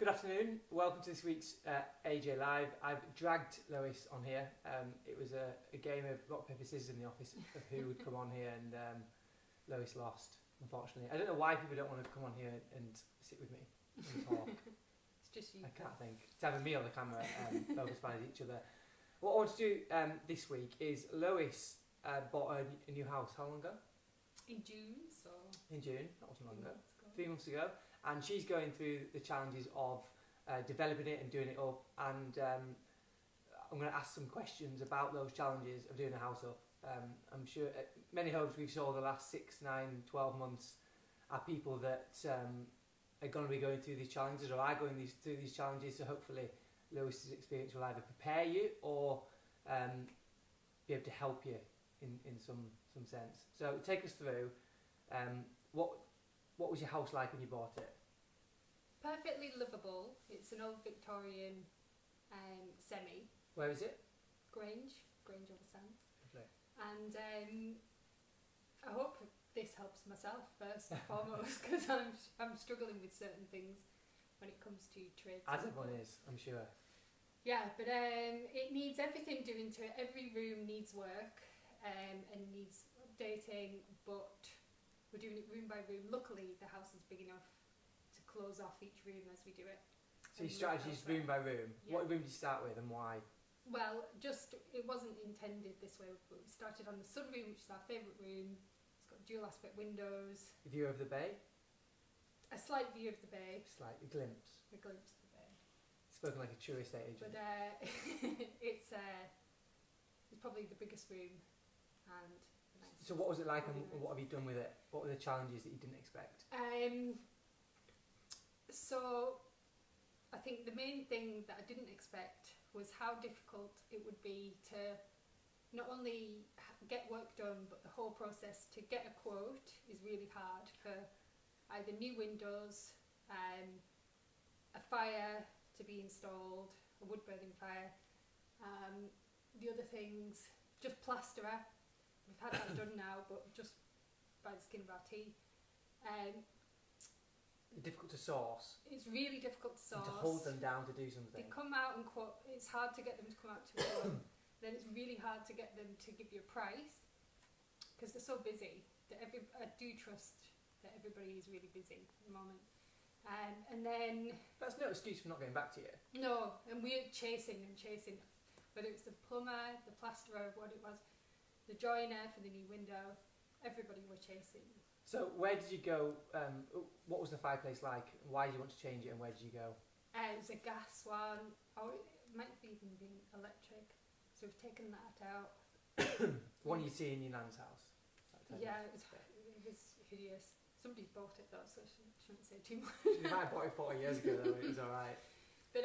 Good afternoon, welcome to this week's AJ Live. I've dragged Lois on here. It was a game of rock, paper, scissors in the office of who would come on here, and Lois lost, unfortunately. I don't know why people don't want to come on here and sit with me and talk. It's just you. I can't think. It's having me on the camera, both by each other. What I want to do this week is Lois bought a new house. How long ago? In June, so... In June, that wasn't long ago. 3 3 months months ago. ago, and she's going through the challenges of developing it and doing it up, and I'm going to ask some questions about those challenges of doing a house up. I'm sure many homes we've saw the last 6, 9, 12 months are people that are going to be going through these challenges or are going through these challenges, so hopefully Lewis's experience will either prepare you or be able to help you in some sense. So take us through what was your house like when you bought it? Perfectly livable. It's an old Victorian semi. Where is it? Grange over Sand. Lovely. And I hope this helps myself first and foremost, because I'm struggling with certain things when it comes to trades. As everyone is, I'm sure. Yeah, but it needs everything doing to it. Every room needs work and needs updating, but we're doing it room by room. Luckily, the house is big enough to close off each room as we do it. So your strategy is room by room. Yeah. What room did you start with and why? Well, it wasn't intended this way, but we started on the sunroom, which is our favourite room. It's got dual aspect windows. View of the bay? A slight view of the bay. Slightly glimpse. A glimpse of the bay. Spoken like a true estate agent. But it's probably the biggest room. And so what was it like, and what have you done with it? What were the challenges that you didn't expect? So I think the main thing that I didn't expect was how difficult it would be to not only get work done, but the whole process to get a quote is really hard for either new windows, a fire to be installed, a wood burning fire, the other things, just plasterer. We've had that done now, but just by the skin of our teeth. Difficult to source. It's really difficult to source. And to hold them down to do something. They come out and quote. It's hard to get them to come out to quote. Then it's really hard to get them to give you a price because they're so busy. I do trust that everybody is really busy at the moment. And then... That's no excuse for not getting back to you. No, and we're chasing. Whether it's the plumber, the plasterer, what it was, the joiner for the new window, everybody were chasing. So where did you go, what was the fireplace like, why did you want to change it, and where did you go? It was a gas one, or it might have even been electric, so we've taken that out. One you see in your nan's house? Yeah, it was hideous. Somebody bought it though, so I shouldn't say too much. You might have bought it 40 years ago though, it was alright. But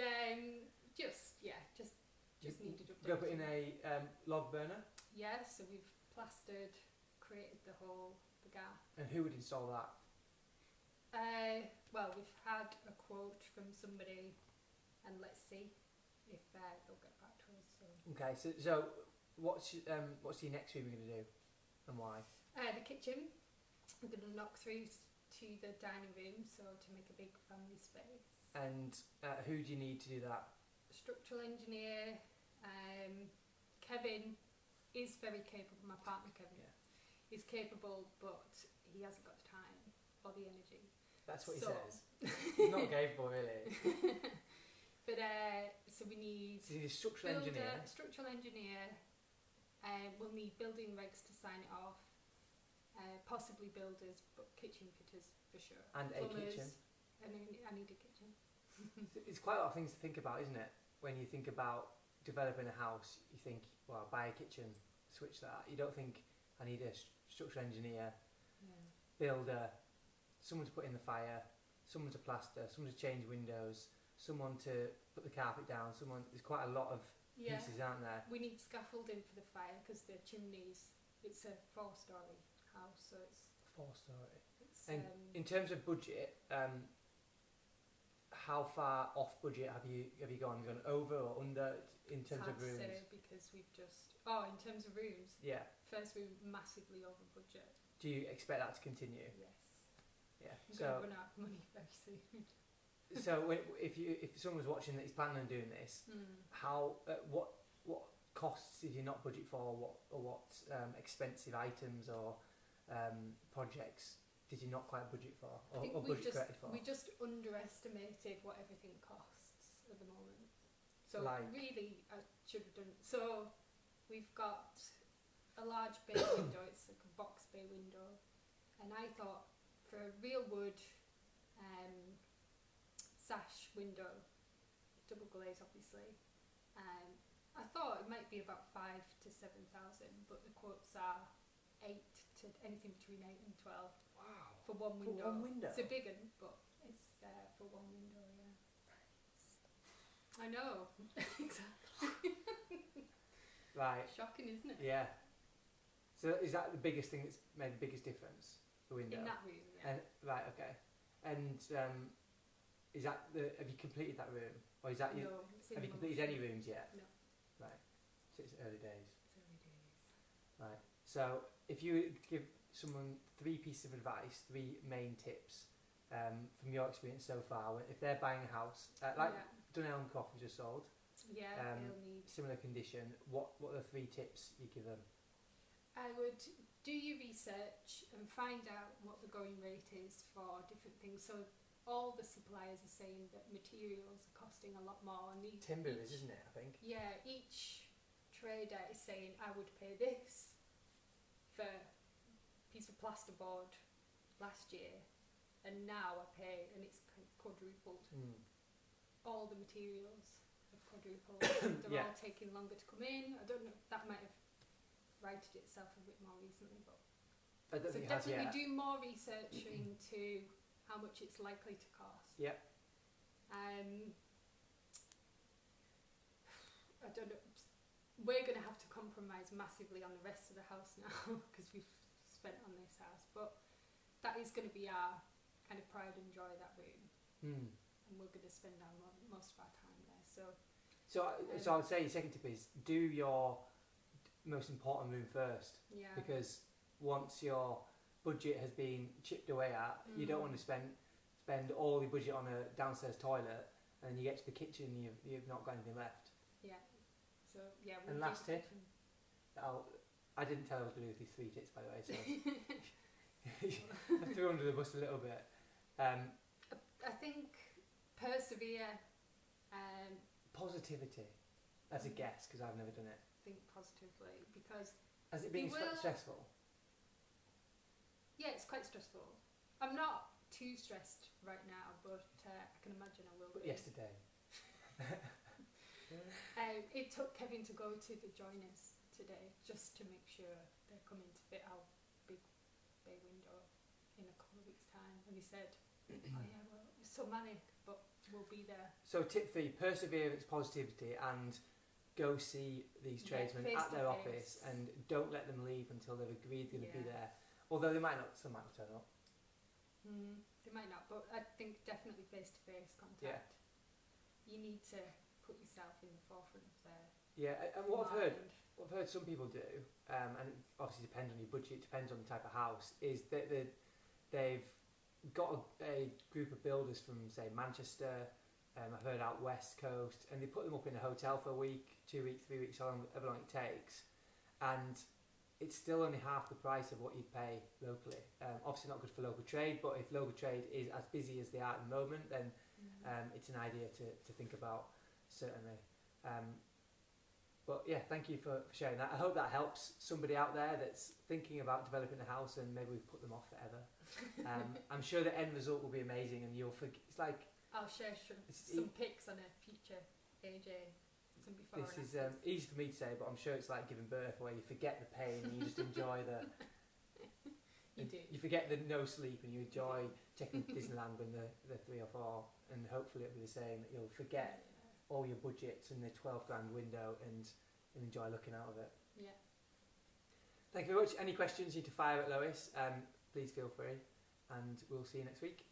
just needed updating. Did you go put in a log burner? Yeah, so we've plastered, created the gas. And who would install that? Well, we've had a quote from somebody, and let's see if they'll get back to us. So. Okay, so what's your next room you're going to do, and why? The kitchen. I'm going to knock through to the dining room, so to make a big family space. And who do you need to do that? A structural engineer. Kevin is very capable. My partner Kevin is capable, but he hasn't got the time or the energy. That's what he says. He's not capable, really. But so we need. So you need a structural engineer. Structural engineer. We'll need building regs to sign it off. Possibly builders, but kitchen fitters for sure. And Plumbers, a kitchen. And I need a kitchen. It's quite a lot of things to think about, isn't it? When you think about developing a house, you think, well, buy a kitchen, switch that. You don't think, I need a structural engineer, builder, someone to put in the fire, someone to plaster, someone to change windows, someone to put the carpet down, there's quite a lot of pieces, aren't there? We need scaffolding for the fire because the chimneys, it's a 4-storey house, so it's... 4-storey. And in terms of budget, how far off budget have you gone? Gone over or under in terms of rooms? It's hard to say because we've just... Oh, in terms of rooms? Yeah. First we were massively over budget. Do you expect that to continue? Yes. Yeah. I'm going to run out of money very soon. So if someone was watching that is planning on doing this, how what costs did you not budget for? What expensive items or projects did you not quite budget for, or budget correctly for? We just underestimated what everything costs at the moment. So Like? really, I should have done. So we've got a large bay window. It's like a box bay window, and I thought for a real wood sash window, double glaze obviously. I thought it might be about 5,000 to 7,000, but the quotes are 8 to anything between 8 and 12. Wow. For one window. For one window. It's a big one, but it's for one window. Yeah. I know. Exactly. Right. Shocking, isn't it? Yeah. So is that the biggest thing that's made the biggest difference? The window. In that room, yeah. And right, okay. And is that have you completed that room, or is that No, have you completed any rooms yet? No. Right. So it's early days. It's early days. Right. So if you give someone 3 pieces of advice, 3 main tips from your experience so far, if they're buying a house, like Dunelm Croft was just sold, they'll need similar condition, what are the 3 tips you give them? I would do your research and find out what the going rate is for different things. So all the suppliers are saying that materials are costing a lot more. And Timber is, isn't it, I think? Yeah, each trader is saying, I would pay this for a piece of plasterboard last year, and now I pay, and it's quadrupled. All the materials have quadrupled. They're all taking longer to come in. I don't know, that might have righted itself a bit more recently, but I don't think it has definitely yet. do more research into how much it's likely to cost. Yep. I don't know. We're going to have to compromise massively on the rest of the house now because we've spent on this house, but that is going to be our kind of pride and joy, that room, and we're going to spend most of our time there. So I would say your second tip is do your most important room first, because once your budget has been chipped away at, you don't want to spend all your budget on a downstairs toilet, and then you get to the kitchen and you've not got anything left. So and last tip, I didn't tell I was going to do these 3 tips, by the way, so I threw under the bus a little bit. I think persevere. Positivity, as a guess, because I've never done it. Think positively, because has it been stressful? Yeah, it's quite stressful. I'm not too stressed right now, but I can imagine I will be. Yesterday. It took Kevin to go to the joiners today just to make sure they're coming to fit our big bay window in a couple of weeks' time, and he said, "Oh yeah, well, it's so manic, but we'll be there." So tip 3: perseverance, positivity, and go see these tradesmen at their office, and don't let them leave until they've agreed they're going to be there. Although some might not turn up. They might not, but I think definitely face-to-face contact. Yeah. You need to put yourself in the forefront of their and what I've heard some people do, and it obviously depends on your budget, depends on the type of house, is that they've got a group of builders from, say, Manchester, I've heard out West Coast, and they put them up in a hotel for a week, 2 weeks, 3 weeks, however long it takes, and it's still only half the price of what you'd pay locally. Obviously not good for local trade, but if local trade is as busy as they are at the moment, then it's an idea to think about, certainly. But yeah, thank you for sharing that. I hope that helps somebody out there that's thinking about developing a house, and maybe we've put them off forever. I'm sure the end result will be amazing, and you'll forget. It's like I'll share some pics on a future AJ. Some before. This is easy for me to say, but I'm sure it's like giving birth, where you forget the pain and you just enjoy the. You forget the no sleep, and you enjoy checking Disneyland when the 3 or 4, and hopefully it'll be the same. You'll forget all your budgets and the 12 grand window, and enjoy looking out of it. Yeah. Thank you very much. Any questions you need to fire at Lois, please feel free, and we'll see you next week.